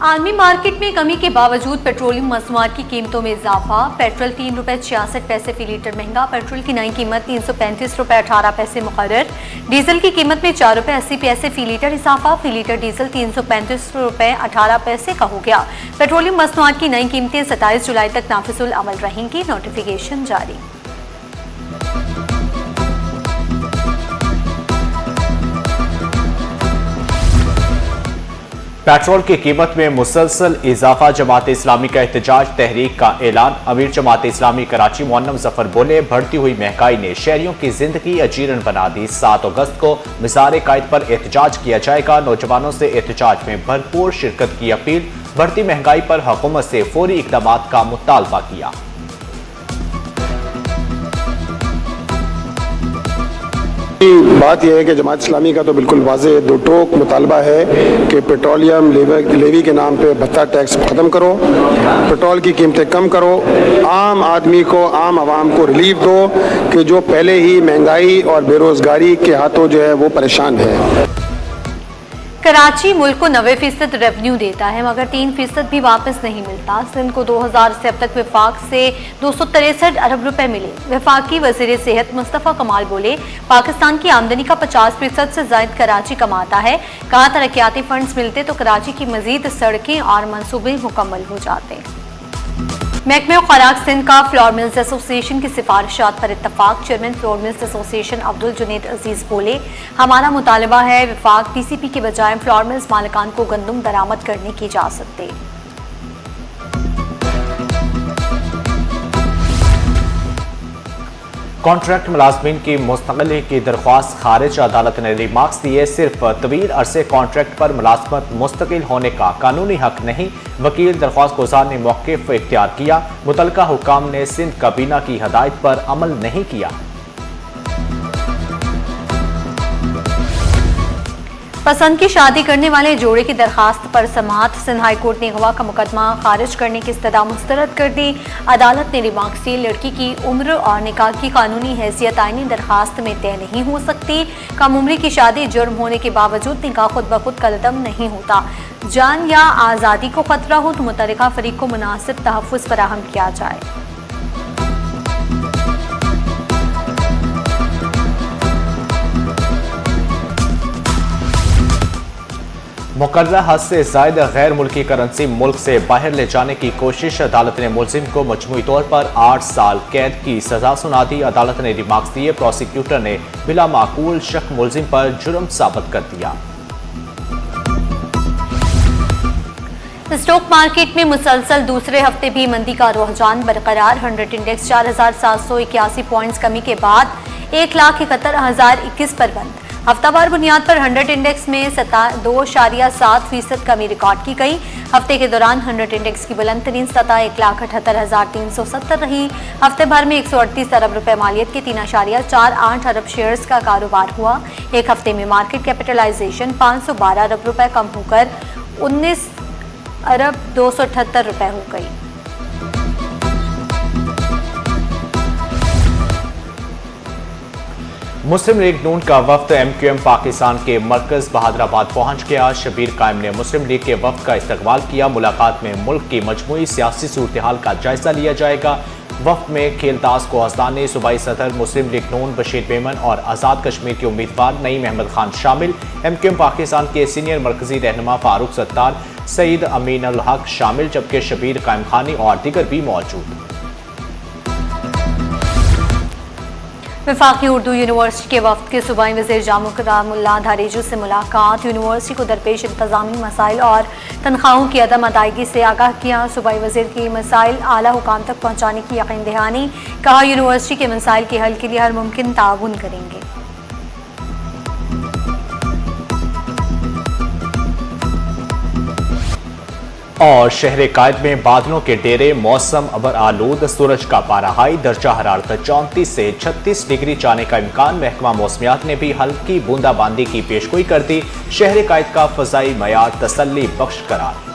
आलमी मार्केट में कमी के बावजूद पेट्रोलियम मसनूआत की कीमतों में इजाफा। पेट्रोल ₹3.66 फी लीटर महंगा। पेट्रोल की नई कीमत ₹335.18 मुकर्रर। डीजल की कीमत में ₹4.80 फी लीटर इजाफा। फी लीटर डीजल ₹335.18 का हो गया। पेट्रोलियम मसनूआत की नई कीमतें 27 जुलाई तक नाफिजुल अमल रहेंगी। नोटिफिकेशन जारी। पेट्रोल की कीमत में मुसलसल इजाफा। जमात इस्लामी का एहतजाज तहरीक का ऐलान। अमीर जमात इस्लामी कराची मोहन्नम जफर बोले, बढ़ती हुई महंगाई ने शहरियों की जिंदगी अजीरन बना दी। 7 अगस्त को मिसार कायद पर एहतजाज किया जाएगा। नौजवानों से एहतजाज में भरपूर शिरकत की अपील। बढ़ती महंगाई पर हुकूमत से फौरी इकदाम का मुतालबा किया। बात यह है कि जमात इस्लामी का तो बिल्कुल वाज़ेह दो टोक मुतालबा है कि पेट्रोलियम लेवी के नाम पे भत्ता टैक्स ख़त्म करो, पेट्रोल की कीमतें कम करो, आम आदमी को, आम आवाम को रिलीफ दो कि जो पहले ही महंगाई और बेरोज़गारी के हाथों जो है वो परेशान है। कराची मुल्क को 90% रेवेन्यू देता है, मगर 3% भी वापस नहीं मिलता। सिंध को 2000 से अब तक विफाक से 263 अरब रुपए मिले। वफाकी वज़ीर सेहत मुस्तफ़ा कमाल बोले, पाकिस्तान की आमदनी का 50% से ज़ायद कराची कमाता है। कहा, तरक्याती फंड्स मिलते तो कराची की मजीद सड़कें और मनसूबे मुकम्मल हो जाते। महकमे खुराक सिंध का फ्लोर मिल्स एसोसिएशन की सिफारिशात पर इत्तफाक। Chairman flour mills association Abdul Junaid Aziz बोले, हमारा मुतालबा है विफाक पीसीपी के बजाय फ्लोर मिल्स मालिकान को गंदम दरामद करने की इजाजत दे। कॉन्ट्रैक्ट मुलाजमीन की मुस्तकिली की दरख्वास्त खारिज। अदालत ने रिमार्क्स दिए, सिर्फ तवील अरसे कॉन्ट्रैक्ट पर मुलाजमत मुस्तकिल होने का कानूनी हक नहीं। वकील दरख्वास्त गुजार ने मौक़िफ़ इख्तियार किया। मुतलका हुक्काम ने सिंध काबीना की हदायत पर अमल नहीं किया। पसंद की शादी करने वाले जोड़े की दरखास्त पर समाअत। सिंध हाई कोर्ट ने अगवा का मुकदमा खारिज करने की इस्तदा मुस्तरद कर दी। अदालत ने रिमार्क्स दिए, लड़की की उम्र और निकाह की कानूनी हैसियत आईनी दरखास्त में तय नहीं हो सकती। कम उम्री की शादी जुर्म होने के बावजूद निकाह खुद ब खुद कलदम नहीं होता। जान या आज़ादी को खतरा हो तो मुतल्लिका फरीक को मुनासिब तहफ़्फ़ुज़ फराहम किया जाए। मुकर्रर हद से ज़ायद गैर मुल्की करेंसी मुल्क से बाहर ले जाने की कोशिश। अदालत ने मुलजिम को मजमूई तौर पर 8 साल कैद की सजा सुना दी। अदालत ने रिमार्क्स दिए, प्रोसिक्यूटर ने बिला माकूल शक मुलजिम पर जुर्म साबित कर दिया। स्टॉक मार्केट में मुसलसल दूसरे हफ्ते भी मंदी का रुझान बरकरार। 100 इंडेक्स 4781 पॉइंट्स कमी के बाद 1,71,021 पर बंद। हफ्तावार बुनियाद पर 100 इंडेक्स में 2.7% कमी रिकॉर्ड की गई। हफ्ते के दौरान 100 इंडेक्स की बुलंद तरीन सतह 1,78,370 रही। हफ्ते भर में 138 अरब रुपए मालियत के 3.48 अरब शेयर्स का कारोबार हुआ। एक हफ्ते में मार्केट कैपिटलाइजेशन 512 अरब रुपए कम होकर 19 अरब 278 रुपए हो गई। मुस्लिम लीग नून का वफ्द MQM पाकिस्तान के मरकज बहादुराबाद पहुंच गया। शबीर कायम ने मुस्लिम लीग के वफ्द का इस्तकबाल किया। मुलाकात में मुल्क की मजमूई सियासी सूरत हाल का जायजा लिया जाएगा। वफ्द में खेलताज को हस्तानी, सूबाई सदर मुस्लिम लीग नून बशीर मेमन और आज़ाद कश्मीर के उम्मीदवार नईम अहमद खान शामिल। MQM पाकिस्तान के सीनियर मरकजी रहनुमा फारूक सत्तार, सईद अमीन उल हक शामिल, जबकि शबीर कायम खानी और दीगर भी मौजूद। वफाकी उर्दू यूनिवर्सिटी के वफ्द के सूबाई वज़ीर जामो करामुल्लाह धारेजू से मुलाकात। यूनिवर्सिटी को दरपेश इंतज़ामी मसाइल और तनख्वाहों की अदम अदायगी से आगाह किया। सूबाई वज़ीर की मसाइल आला हुकाम तक पहुँचाने की यकीन दहानी। कहा, यूनिवर्सिटी के मसाइल के हल के लिए हर मुमकिन ताउन करेंगे। और शहर कायद में बादलों के डेरे, मौसम अबर आलूद, सूरज का पारा हाई, दर्जा हरारत 34 से 36 डिग्री जाने का इम्कान। महकमा मौसमियात ने भी हल्की बूंदाबांदी की पेशगोई कर दी। शहर कायद का फ़ज़ाई मयार तसल्ली बख्श करार।